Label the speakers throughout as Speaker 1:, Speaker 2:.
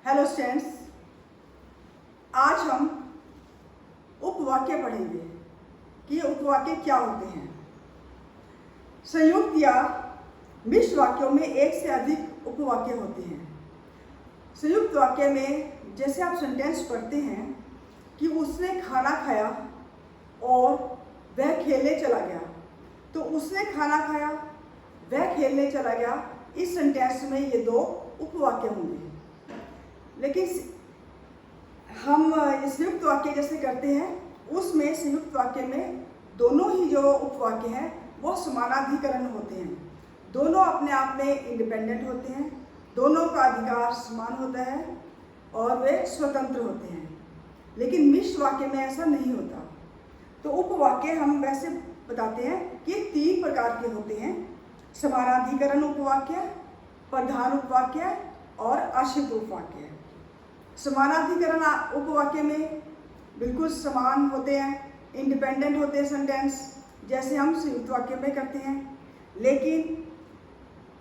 Speaker 1: Hello students, आज हम उपवाक्य पढ़ेंगे कि उपवाक्य क्या होते हैं। संयुक्त या मिश्र वाक्यों में एक से अधिक उपवाक्य होते हैं। संयुक्त वाक्य में जैसे आप सेंटेंस पढ़ते हैं कि उसने खाना खाया और वह खेलने चला गया, तो उसने खाना खाया, वह खेलने चला गया, इस सेंटेंस में ये दो उपवाक्य होंगे। लेकिन हम संयुक्त वाक्य जैसे करते हैं, उसमें संयुक्त वाक्य में दोनों ही जो उपवाक्य हैं वो समानाधिकरण होते हैं। दोनों अपने आप में इंडिपेंडेंट होते हैं, दोनों का अधिकार समान होता है और वे स्वतंत्र होते हैं। लेकिन मिश्र वाक्य में ऐसा नहीं होता। तो उपवाक्य हम वैसे बताते हैं कि 3 प्रकार के होते हैं: समानाधिकरण उपवाक्य, प्रधान उपवाक्य और आश्रित उपवाक्य। समानाधिकरण उपवाक्य में बिल्कुल समान होते हैं, इंडिपेंडेंट होते हैं सेंटेंस, जैसे हम संयुक्त वाक्य में करते हैं। लेकिन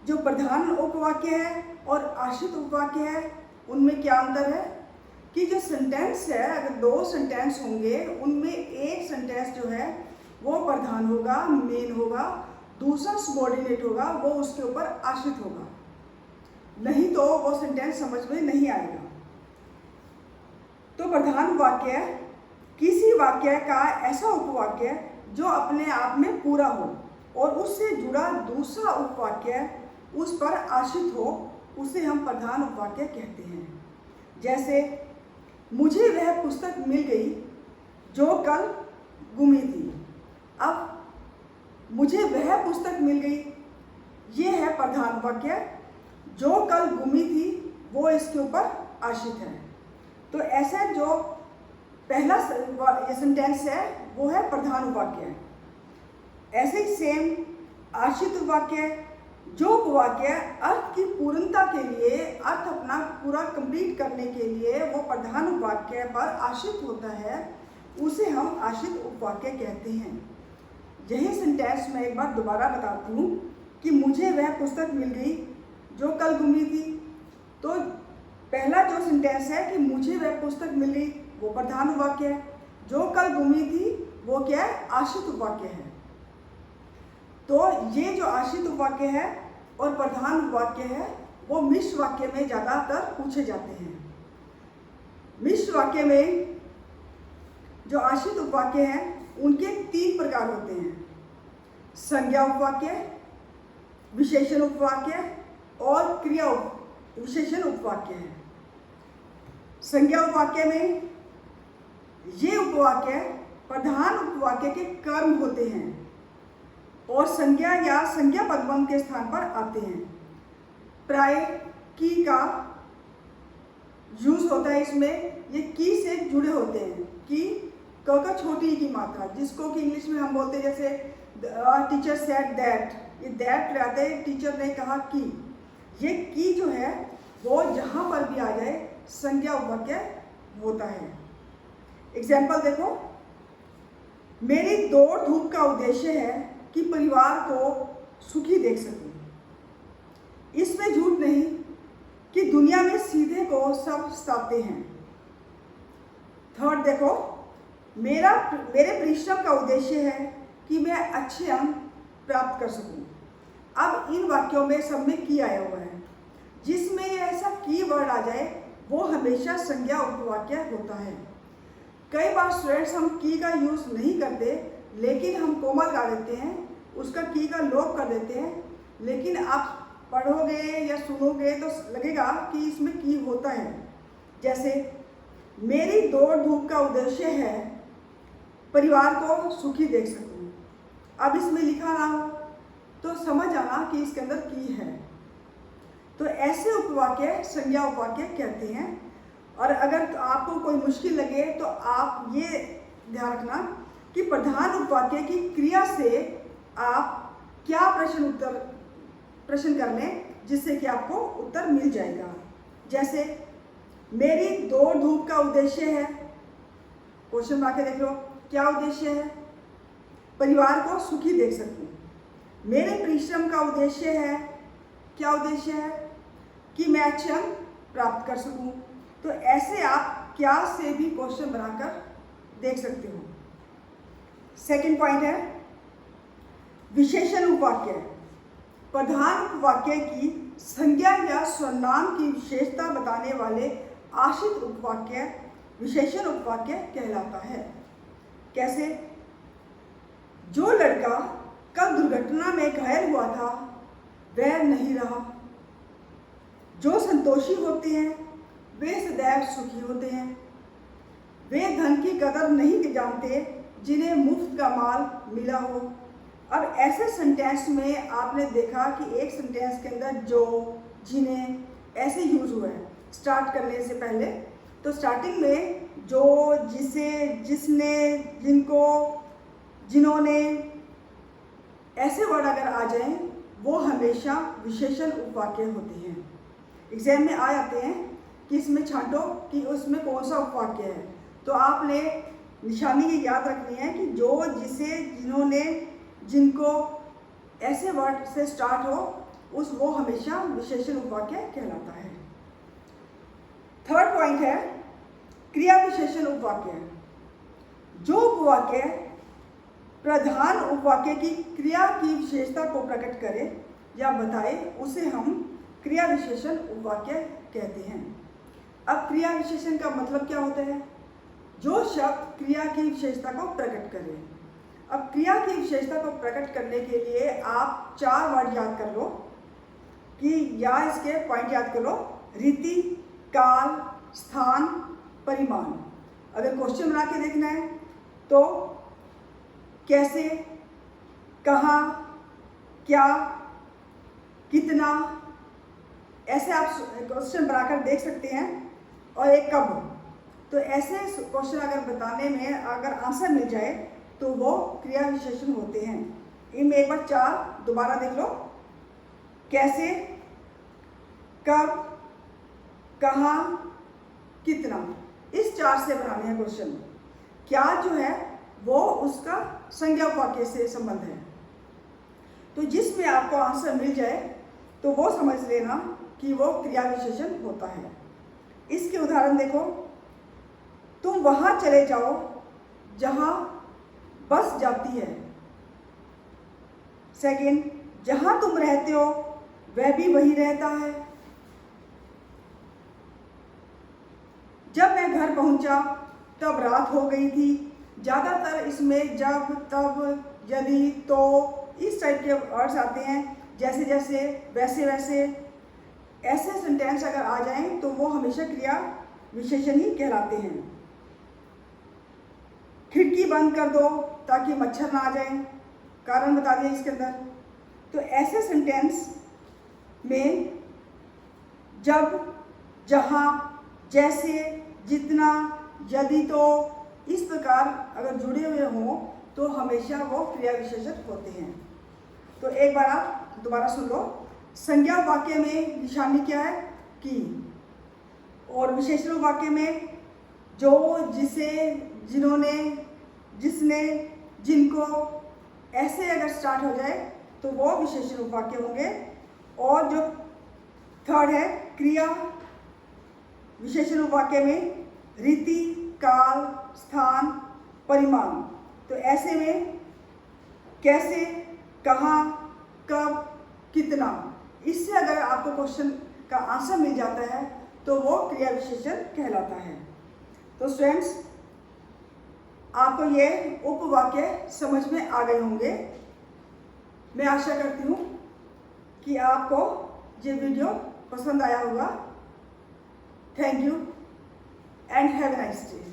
Speaker 1: जो प्रधान उपवाक्य है और आश्रित उपवाक्य है, उनमें क्या अंतर है कि जो सेंटेंस है, अगर 2 सेंटेंस होंगे, उनमें एक सेंटेंस जो है वो प्रधान होगा, मेन होगा, दूसरा सबऑर्डिनेट होगा, वो उसके ऊपर आश्रित होगा, नहीं तो वो सेंटेंस समझ में नहीं आएगा। तो प्रधान वाक्य किसी वाक्य का ऐसा उपवाक्य जो अपने आप में पूरा हो और उससे जुड़ा दूसरा उपवाक्य उस पर आश्रित हो, उसे हम प्रधान उपवाक्य कहते हैं। जैसे मुझे वह पुस्तक मिल गई जो कल गुमी थी। अब मुझे वह पुस्तक मिल गई, ये है प्रधान वाक्य। जो कल गुमी थी वो इसके ऊपर आश्रित है। तो ऐसा जो पहला सेंटेंस है वो है प्रधान वाक्य। ऐसे ही सेम आश्रित वाक्य, जो उपवाक्य अर्थ की पूर्णता के लिए, अर्थ अपना पूरा कंप्लीट करने के लिए वो प्रधान उपवाक्य पर आश्रित होता है, उसे हम आश्रित उपवाक्य कहते हैं। यही सेंटेंस मैं एक बार दोबारा बताती हूँ कि मुझे वह पुस्तक मिल गई जो कल गुमी थी। तो पहला जो सेंटेंस है कि मुझे वह पुस्तक मिल गई, वो प्रधान उपवाक्य है। जो कल गुमी थी वो क्या है? आश्रित उपवाक्य है। तो ये जो आश्रित उपवाक्य है और प्रधान उपवाक्य है वो मिश्र वाक्य में ज़्यादातर पूछे जाते हैं। मिश्र वाक्य में जो आश्रित उपवाक्य हैं उनके 3 प्रकार होते हैं: संज्ञा उपवाक्य, विशेषण उपवाक्य और क्रिया विशेषण उपवाक्य है। संज्ञा उपवाक्य में ये उपवाक्य प्रधान उपवाक्य के कर्म होते हैं और संज्ञा या संज्ञा पदबंध के स्थान पर आते हैं। प्राय की का यूज होता है इसमें, ये की से जुड़े होते हैं। की क का छोटी ई की मात्रा, जिसको कि इंग्लिश में हम बोलते हैं जैसे टीचर सेड दैट, ये दैट रहते हैं, टीचर ने कहा कि। ये की जो है वो जहाँ पर भी आ जाए संज्ञा उपवाक्य होता है। एग्जाम्पल देखो, मेरी दौड़ धूप का उद्देश्य है कि परिवार को सुखी देख सकूं। इसमें झूठ नहीं कि दुनिया में सीधे को सब सताते हैं। थर्ड देखो, मेरे परिश्रम का उद्देश्य है कि मैं अच्छे अंक प्राप्त कर सकूं। अब इन वाक्यों में सब में की आया हुआ है, जिसमें ऐसा की वर्ड आ जाए वो हमेशा संज्ञा उपवाक्य होता है। कई बार स्टूडेंट्स हम की का यूज़ नहीं करते, लेकिन हम कोमा लगा देते हैं, उसका की का लोप कर देते हैं। लेकिन आप पढ़ोगे या सुनोगे तो लगेगा कि इसमें की होता है। जैसे मेरी दौड़ धूप का उद्देश्य है परिवार को सुखी देख सकूं। अब इसमें लिखा ना हो तो समझ आना कि इसके अंदर की है। तो ऐसे उपवाक्य संज्ञा उपवाक्य कहते हैं। और अगर आपको कोई मुश्किल लगे तो आप ये ध्यान रखना कि प्रधान उपवाक्य की क्रिया से आप क्या प्रश्न कर लें, जिससे कि आपको उत्तर मिल जाएगा। जैसे मेरी दौड़ धूप का उद्देश्य है, क्वेश्चन मार्क देख लो, क्या उद्देश्य है? परिवार को सुखी देख सकूं। मेरे परिश्रम का उद्देश्य है, क्या उद्देश्य है? कि मैं अच्छे अंक प्राप्त कर सकूं। तो ऐसे आप क्या से भी क्वेश्चन बनाकर देख सकते हो। सेकंड पॉइंट है विशेषण उपवाक्य। प्रधान उपवाक्य की संज्ञा या सर्वनाम की विशेषता बताने वाले आश्रित उपवाक्य विशेषण उपवाक्य कहलाता है। कैसे? जो लड़का कल दुर्घटना में घायल हुआ था वह नहीं रहा। जो संतोषी होते हैं वे सदैव सुखी होते हैं। वे धन की कदर नहीं जानते जिन्हें मुफ्त का माल मिला हो। अब ऐसे सेंटेंस में आपने देखा कि एक सेंटेंस के अंदर जो, जिन्हें ऐसे यूज हुआ है स्टार्ट करने से पहले। तो स्टार्टिंग में जो, जिसे, जिसने, जिनको, जिन्होंने, ऐसे वर्ड अगर आ जाएं वो हमेशा विशेषण उपवाक्य होते हैं। एग्जाम में आ जाते हैं कि इसमें छांटो कि उसमें कौन सा उपवाक्य है। तो आपने निशानी ये याद रखनी है कि जो, जिसे, जिन्होंने, जिनको ऐसे वर्ड से स्टार्ट हो वो हमेशा विशेषण उपवाक्य कहलाता है। थर्ड पॉइंट है क्रिया विशेषण उपवाक्य। जो उपवाक्य प्रधान उपवाक्य की क्रिया की विशेषता को प्रकट करे या बताए उसे हम क्रिया विशेषण उपवाक्य कहते हैं। अब क्रिया विशेषण का मतलब क्या होता है? जो शब्द क्रिया की विशेषता को प्रकट करे। अब क्रिया की विशेषता को प्रकट करने के लिए आप 4 वर्ड याद कर लो कि या इसके पॉइंट याद करो। रीति, काल, स्थान, परिमाण। अगर क्वेश्चन बना के देखना है तो कैसे, कहाँ, क्या, कितना, ऐसे आप क्वेश्चन बनाकर देख सकते हैं। और एक कब। तो ऐसे क्वेश्चन अगर बताने में अगर आंसर मिल जाए तो वो क्रिया विशेषण होते हैं। इनमें एक बार 4 दोबारा देख लो। कैसे, कब, कहाँ, कितना। इस 4 से बनाने हैं क्वेश्चन। क्या जो है वो उसका संज्ञा वाक्य से संबंध है। तो जिसमें आपको आंसर मिल जाए तो वो समझ लेना कि वो क्रिया विशेषण होता है। इसके उदाहरण देखो। तुम वहां चले जाओ जहां बस जाती है। सेकंड, जहां तुम रहते हो वह भी वही रहता है। जब मैं घर पहुंचा तब रात हो गई थी। ज़्यादातर इसमें जब, तब, यदि, तो इस टाइप के वर्ड्स आते हैं। जैसे जैसे, वैसे वैसे। ऐसे सेंटेंस अगर आ जाएं तो वो हमेशा क्रिया विशेषण ही कहलाते हैं। खिड़की बंद कर दो ताकि मच्छर ना आ जाए। कारण बता दिया इसके अंदर। तो ऐसे सेंटेंस में जब, जहाँ, जैसे, जितना, यदि, तो इस प्रकार अगर जुड़े हुए हों तो हमेशा वो क्रिया विशेषण होते हैं। तो एक बार आप दोबारा सुन लो। संज्ञा वाक्य में निशानी क्या है? की। और विशेषण वाक्य में जो, जिसे, जिन्होंने, जिसने, जिनको, ऐसे अगर स्टार्ट हो जाए तो वो विशेषण वाक्य होंगे। और जो थर्ड है क्रिया विशेषण वाक्य में रीति, काल, स्थान, परिमाण। तो ऐसे में कैसे, कहाँ, कब, कितना, इससे अगर आपको क्वेश्चन का आंसर मिल जाता है तो वो क्रिया विशेषण कहलाता है। तो स्टूडेंट्स, आपको ये उपवाक्य समझ में आ गए होंगे। मैं आशा करती हूँ कि आपको ये वीडियो पसंद आया होगा। Thank you and have a nice day.